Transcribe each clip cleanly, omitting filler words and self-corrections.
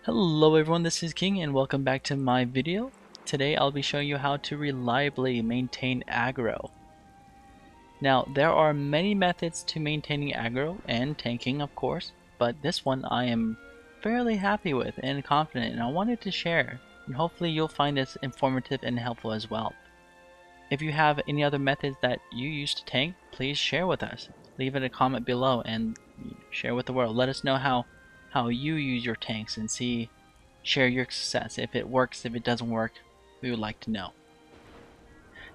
Hello everyone, this is King and welcome back to my video. Today I'll be showing you how to reliably maintain aggro. Now there are many methods to maintaining aggro and tanking of course, but this one I am fairly happy with and confident and I wanted to share, and hopefully you'll find this informative and helpful as well. If you have any other methods that you use to tank, please share with us. Leave it a comment below and share with the world. Let us know how you use your tanks and share your success. If it works, if it doesn't work, we would like to know.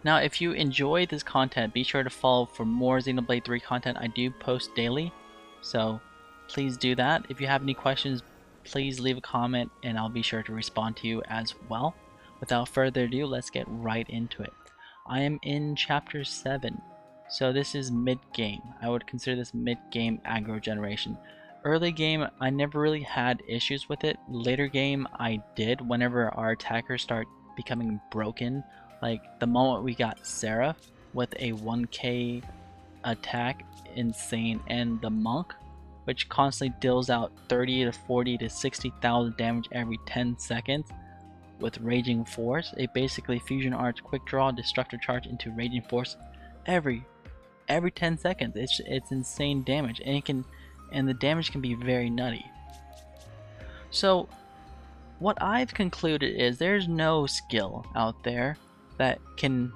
Now if you enjoy this content, be sure to follow for more Xenoblade 3 content. I do post daily, so please do that. If you have any questions, please leave a comment and I'll be sure to respond to you as well. Without further ado, let's get right into it. I am in chapter 7, so this is mid-game. I would consider this mid-game aggro generation. Early game, I never really had issues with it. Later game, I did whenever our attackers start becoming broken. Like the moment we got Seraph with a 1k attack, insane, and the Monk, which constantly deals out 30 to 40 to 60,000 damage every 10 seconds with Raging Force. It basically fusion arts, quick draw, destructive charge into Raging Force every 10 seconds. It's insane damage, and the damage can be very nutty. So what I've concluded is there's no skill out there that can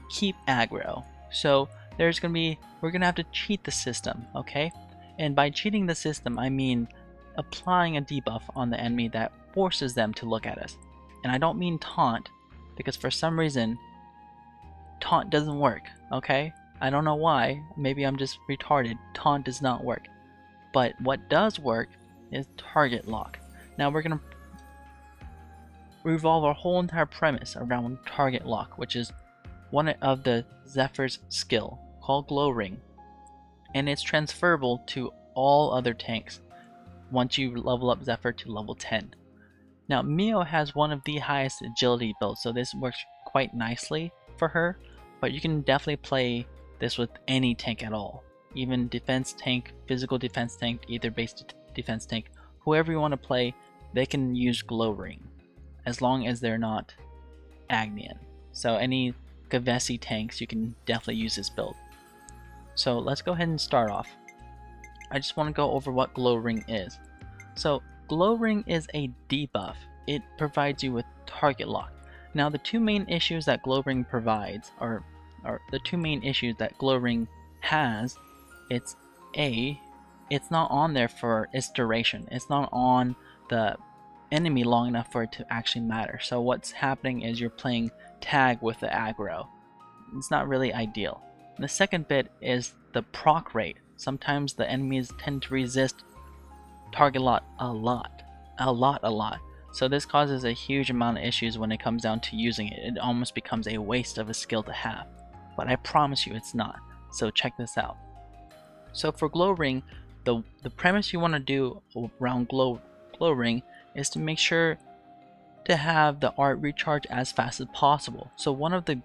keep aggro. So we're gonna have to cheat the system, okay? And by cheating the system, I mean applying a debuff on the enemy that forces them to look at us. And I don't mean taunt, because for some reason taunt doesn't work, okay? I don't know why, maybe I'm just retarded. Taunt does not work. But what does work is target lock. Now we're going to revolve our whole entire premise around target lock, which is one of the Zephyr's skill called Glow Ring. And it's transferable to all other tanks once you level up Zephyr to level 10. Now Mio has one of the highest agility builds, so this works quite nicely for her, but you can definitely play this with any tank at all. Even defense tank, physical defense tank, ether based defense tank, whoever you want to play, they can use Glow Ring as long as they're not Agnian. So any Kavesi tanks, you can definitely use this build. So let's go ahead and start off. I just want to go over what Glow Ring is. So Glow Ring is a debuff. It provides you with target lock. Now the two main issues that Glow Ring provides are the two main issues that Glow Ring has. It's not on there for its duration. It's not on the enemy long enough for it to actually matter. So what's happening is you're playing tag with the aggro. It's not really ideal. And the second bit is the proc rate. Sometimes the enemies tend to resist target lock a lot. So this causes a huge amount of issues when it comes down to using it. It almost becomes a waste of a skill to have. But I promise you it's not. So check this out. So for Glow Ring, the premise you want to do around Glow Ring is to make sure to have the art recharge as fast as possible. So one of the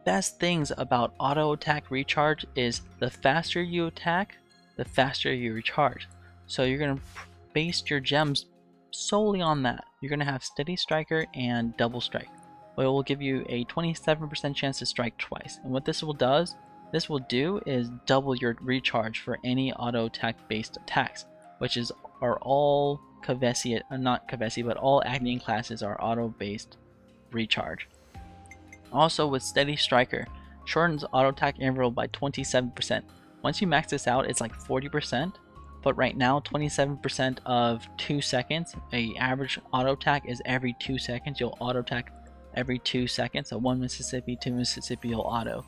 best things about auto attack recharge is the faster you attack, the faster you recharge. So you're going to base your gems solely on that. You're going to have Steady Striker and Double Strike. It will give you a 27% chance to strike twice. And what this will do is double your recharge for any auto attack based attacks, which are all Kavesi, not Kavesi, but all Agnian classes are auto based recharge. Also with Steady Striker, shortens auto attack interval by 27%. Once you max this out, it's like 40%, but right now 27% of 2 seconds. A average auto attack is every 2 seconds. You'll auto attack every 2 seconds. So 1 Mississippi, 2 Mississippi, you'll auto.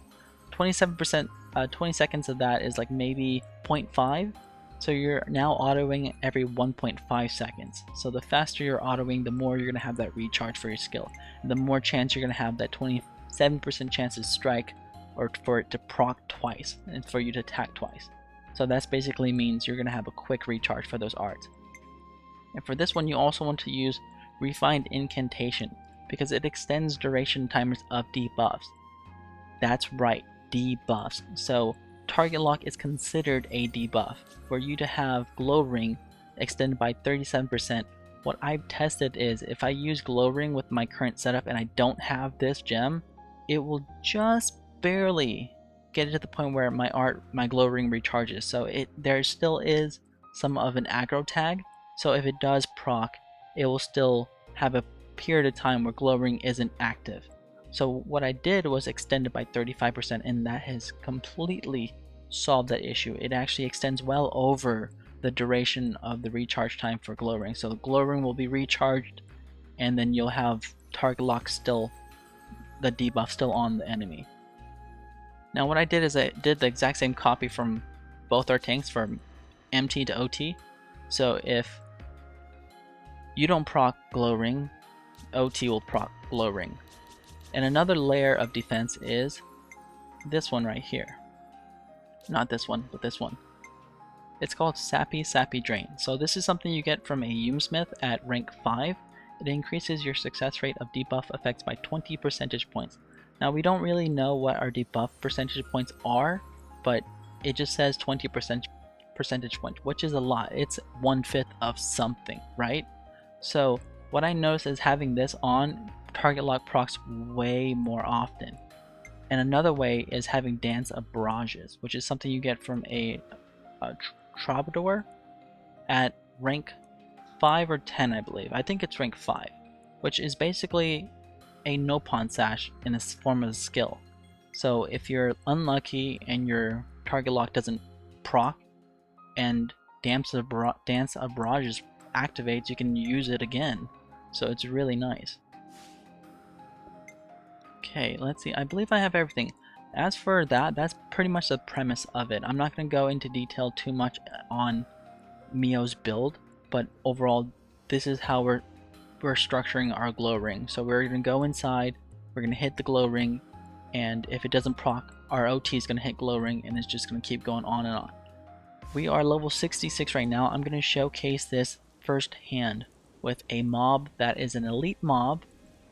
27%, 20 seconds of that is like maybe 0.5, so you're now autoing every 1.5 seconds. So the faster you're autoing, the more you're going to have that recharge for your skill, and the more chance you're going to have that 27% chance to strike or for it to proc twice and for you to attack twice. So that basically means you're going to have a quick recharge for those arts. And for this one, you also want to use Refined Incantation because it extends duration timers of debuffs. That's right, debuffs. So target lock is considered a debuff. For you to have Glow Ring extended by 37%, what I've tested is if I use glow ring with my current setup and I don't have this gem, it will just barely get it to the point where my glow ring recharges. So there still is some of an aggro tag. So if it does proc, it will still have a period of time where glow ring isn't active. So what I did was extend it by 35%, and that has completely solved that issue. It actually extends well over the duration of the recharge time for glow ring. So the glow ring will be recharged, and then you'll have target lock still, the debuff still on the enemy. Now what I did is I did the exact same copy from both our tanks from MT to OT. So if you don't proc glow ring, OT will proc glow ring. And another layer of defense is this one right here. Not this one, but this one. It's called Sappy Drain. So this is something you get from a Yoomsmith at rank 5. It increases your success rate of debuff effects by 20 percentage points. Now we don't really know what our debuff percentage points are, but it just says 20 percentage points, which is a lot. It's 1/5 of something, right? So what I noticed is having this on, target lock procs way more often. And another way is having Dance of Barrages, which is something you get from a Troubadour at rank 5 or 10, I believe. I think it's rank 5, which is basically a no pawn sash in a form of a skill. So if you're unlucky and your target lock doesn't proc and Dance of Barrages activates, you can use it again. So it's really nice. Okay, let's see. I believe I have everything. As for that, that's pretty much the premise of it. I'm not going to go into detail too much on Mio's build, but overall, this is how we're structuring our glow ring. So we're going to go inside, we're going to hit the glow ring, and if it doesn't proc, our OT is going to hit glow ring, and it's just going to keep going on and on. We are level 66 right now. I'm going to showcase this firsthand with a mob that is an elite mob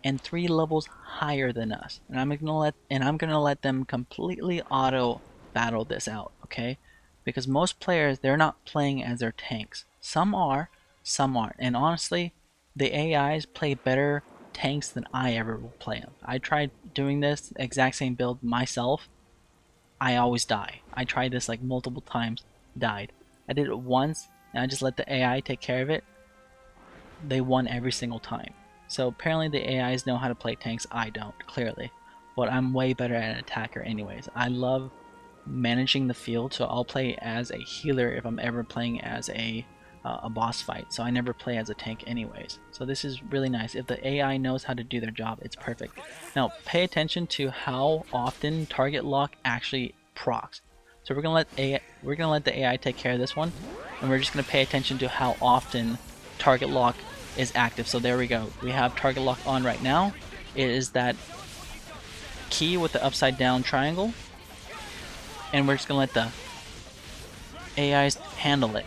and 3 levels higher than us, and I'm gonna let them completely auto battle this out, okay? Because most players, they're not playing as their tanks. Some are, some aren't, and honestly, the AIs play better tanks than I ever will play them. I tried doing this exact same build myself. I always die. I tried this like multiple times, died. I did it once, and I just let the AI take care of it. They won every single time. So apparently the AIs know how to play tanks, I don't, clearly. But I'm way better at an attacker anyways. I love managing the field, so I'll play as a healer if I'm ever playing as a boss fight. So I never play as a tank anyways. So this is really nice. If the AI knows how to do their job, it's perfect. Now pay attention to how often target lock actually procs. So we're gonna let the AI take care of this one, and we're just gonna pay attention to how often target lock is active. So there we go. We have target lock on right now. It is that key with the upside down triangle, and we're just gonna let the AIs handle it.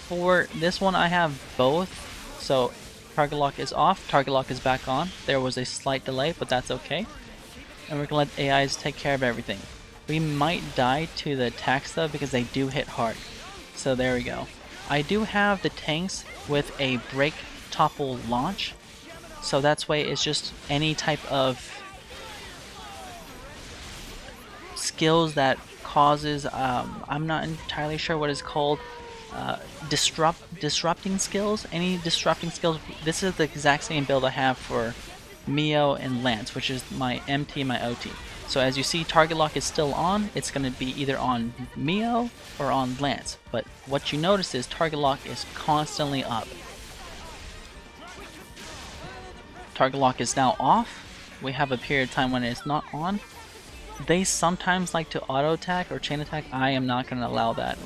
For this one, I have both. So target lock is off, target lock is back on. There was a slight delay, but that's okay. And we're gonna let AIs take care of everything. We might die to the attacks though, because they do hit hard. So there we go. I do have the tanks with a break topple launch, so that's why it's just any type of skills that causes I'm not entirely sure what it's called, disrupting skills. Any disrupting skills. This is the exact same build I have for Mio and Lance, which is my MT and my OT. So as you see, target lock is still on. It's going to be either on Mio or on Lance, but what you notice is target lock is constantly up. Target lock is now off. We have a period of time when it's not on. They sometimes like to auto attack or chain attack. I am not going to allow that.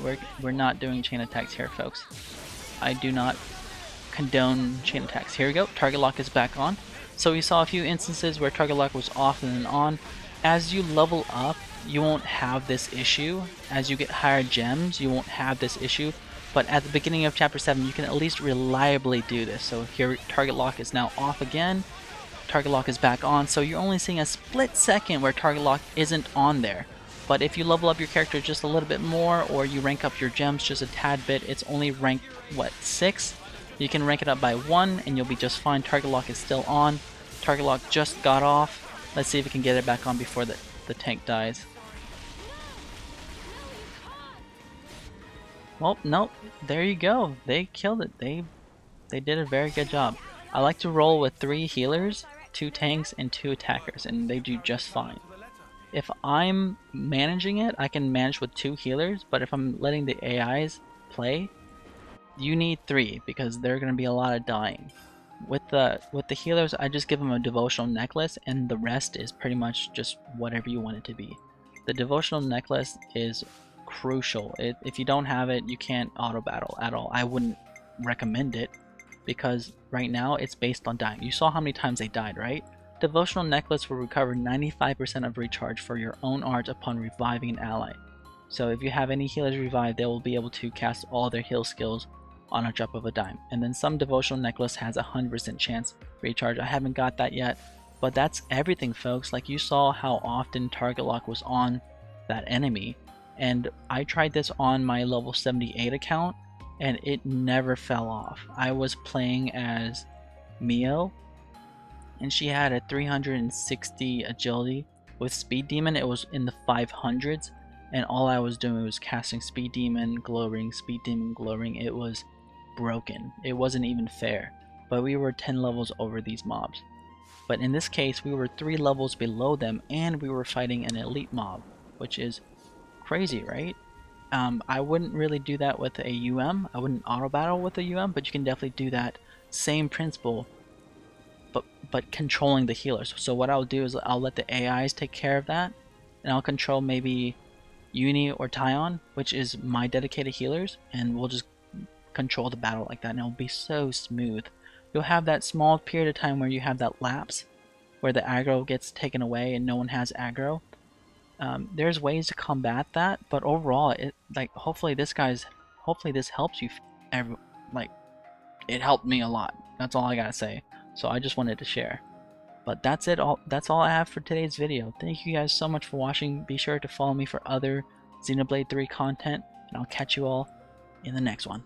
We're not doing chain attacks here, folks. I do not condone chain attacks. Here we go. Target lock is back on. So we saw a few instances where target lock was off and then on. As you level up, you won't have this issue. As you get higher gems, you won't have this issue. But at the beginning of Chapter 7, you can at least reliably do this. So here, target lock is now off again. Target lock is back on. So you're only seeing a split second where target lock isn't on there. But if you level up your character just a little bit more, or you rank up your gems just a tad bit, it's only rank, what, 6? You can rank it up by 1 and you'll be just fine. Target lock is still on. Target lock just got off. Let's see if we can get it back on before the tank dies. Well, nope. There you go. They killed it. They did a very good job. I like to roll with 3 healers, 2 tanks, and 2 attackers, and they do just fine. If I'm managing it, I can manage with 2 healers, but if I'm letting the AIs play, you need 3 because there are going to be a lot of dying. With the healers, I just give them a devotional necklace, and the rest is pretty much just whatever you want it to be. The devotional necklace is crucial. If you don't have it, you can't auto battle at all. I wouldn't recommend it because right now it's based on dying. You saw how many times they died, right? Devotional necklace will recover 95% of recharge for your own art upon reviving an ally. So if you have any healers revived, they will be able to cast all their heal skills on a drop of a dime. And then some devotional necklace has a 100% chance recharge. I haven't got that yet, but that's everything, folks. Like, you saw how often target lock was on that enemy, and I tried this on my level 78 account and it never fell off. I was playing as Mio and she had a 360 agility. With Speed Demon it was in the 500s, and all I was doing was casting Speed Demon, Glow Ring, Speed Demon, Glow Ring. It was broken. It wasn't even fair. But we were 10 levels over these mobs. But in this case we were 3 levels below them, and we were fighting an elite mob, which is crazy, right? I wouldn't really do that with a UM. I wouldn't auto battle with a UM, but you can definitely do that same principle, but controlling the healers. So what I'll do is I'll let the AIs take care of that, and I'll control maybe Uni or Tyon, which is my dedicated healers, and we'll just control the battle like that, and it'll be so smooth. You'll have that small period of time where you have that lapse where the aggro gets taken away and no one has aggro. There's ways to combat that, but overall, hopefully this helps you. It helped me a lot. That's all I gotta say. So I just wanted to share. But that's it. That's all I have for today's video. Thank you guys so much for watching. Be sure to follow me for other Xenoblade 3 content, and I'll catch you all in the next one.